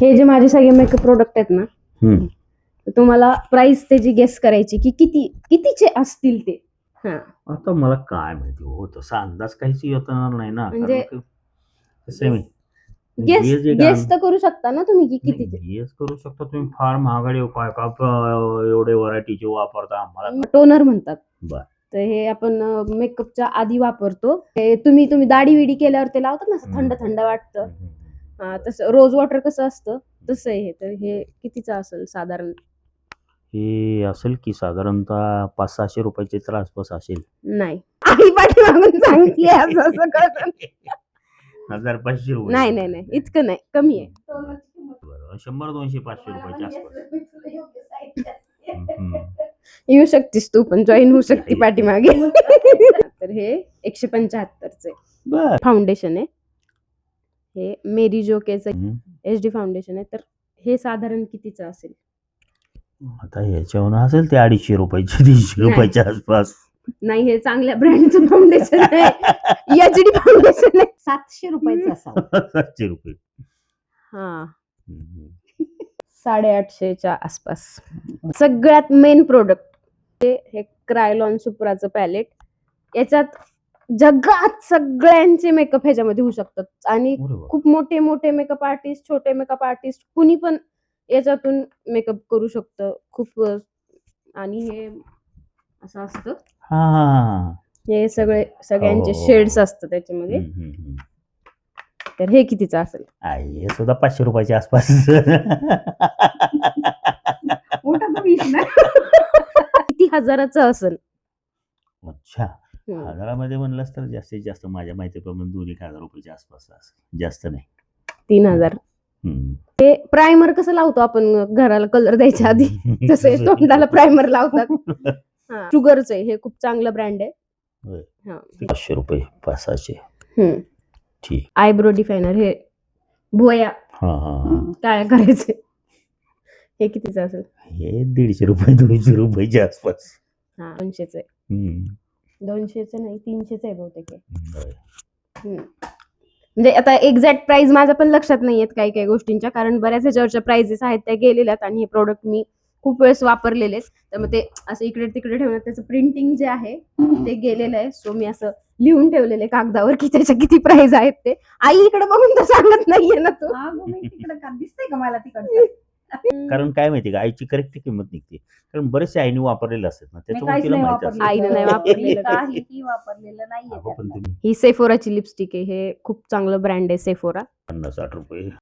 हे जे माझे सगळे मेकअप प्रोडक्ट आहेत ना, तर तुम्हाला प्राइस त्याची गेस करायची की कितीचे असतील ते. हा आता मला काय माहिती हो, तसा अंदाज काहीच येणार नाही ना. म्हणजे कारण कसं आहे गेस तर करू शकता ना तुम्ही की कितीचे. गेस करू शकता तुम्ही. फार महागडे काय काय एवढे व्हरायटीचे वापरता आम्हाला टोनर म्हणतात. बर. तर हे आपण मेकअपच्या आधी वापरतो. हे तुम्ही दाढी विडी केल्यावर ते लावतात ना, थंड थंड वाटतं. तसं रोज वॉटर कसं असतं तसं आहे हे. तर हे कितीचं असेल साधारण? हे असेल की साधारणतः 500-600 रुपयाचे तर आसपास असेल. नाही, आई पाठीमागून सांगते असं कळतं. 1500 रुपये. नाही नाही नाही, इतकं नाही, कमी आहे. 100, 200, 500 रुपयाच्या आसपास. येऊ शकतीस तू पण, जॉईन होऊ शकते पाठीमागे. तर हे 175चे फाउंडेशन आहे. हे मेरी जोकेचं HD फाउंडेशन आहे. तर हे साधारण कितीचं असेल? आता ह्याच्यावर असेल ते 250 रुपयाचे, 300 रुपयाच्या आसपास. नाही, हे चांगल्या ब्रँडचं फाउंडेशन आहे. HD फाउंडेशन आहे. 700 रुपयाचं असावं. 700 रुपये. हा 850च्या आसपास. सगळ्यात मेन प्रोडक्ट हे क्रायलॉन सुप्राचं पॅलेट. याच्यात जगात सगळ्यांचे मेकअप ह्याच्यामध्ये होऊ शकतात. आणि खूप मोठे मोठे मेकअप आर्टिस्ट, छोटे मेकअप आर्टिस्ट, कुणी पण याच्यातून मेकअप करू शकतं. खूप. आणि हे असं असतं, हे सगळ्यांचे शेड्स असतात त्याच्यामध्ये. तर हे कितीचं असेल? हे सुद्धा 500 रुपयाच्या आसपास. किती हजाराचं असेल? अच्छा, हजारामध्ये म्हणलंस तर जास्तीत जास्त माझ्या माहितीप्रमाणे 2,000 रुपयाच्या आसपास असेल, जास्त नाही. 3000. हे प्रायमर कसं लावतो आपण घराला कलर द्यायच्या आधी, तसं तोंडाला प्रायमर लावतात. शुगरचं आहे हे, खूप चांगलं ब्रँड आहे. 500 रुपये 500. ठीक. आयब्रो डिफायनर, हे भोया काय करायचे, हे कितीचं असेल? हे 150 रुपये 200 रुपयाच्या आसपास. 200चं आहे. 200चं नाही, 300चं आहे बहुतेक. म्हणजे आता एक्झॅक्ट प्राइस माझ्या पण लक्षात नाही येत काही काही गोष्टींच्या, कारण बऱ्याच ह्याच्यावरच्या प्राइजेस आहेत त्या गेलेल्या आहेत. आणि हे प्रोडक्ट मी खूप वेळेस वापरलेले, त्यामुळे ते असं इकडे तिकडे ठेवण्यात त्याचं प्रिंटिंग जे आहे ते गेलेलं आहे. सो मी असं लिहून ठेवलेले कागदावर की त्याच्या किती प्राइस आहेत ते. आई इकडे बघून तर सांगत नाहीये ना तू? दिसतंय का मला तिकडे? कारण काय माहिती का, आईची करेक्ट किंमत निघते. कारण बरेचसे आईने वापरलेलं असतात ना, त्याच्यामुळे तिला माहिती असतं. आईने नाही वापरलेलं, काहीही वापरलेलं नाहीये. ही सेफोराची लिपस्टिक आहे. हे खूप चांगलं ब्रँड आहे सेफोरा. 50-60 रुपये.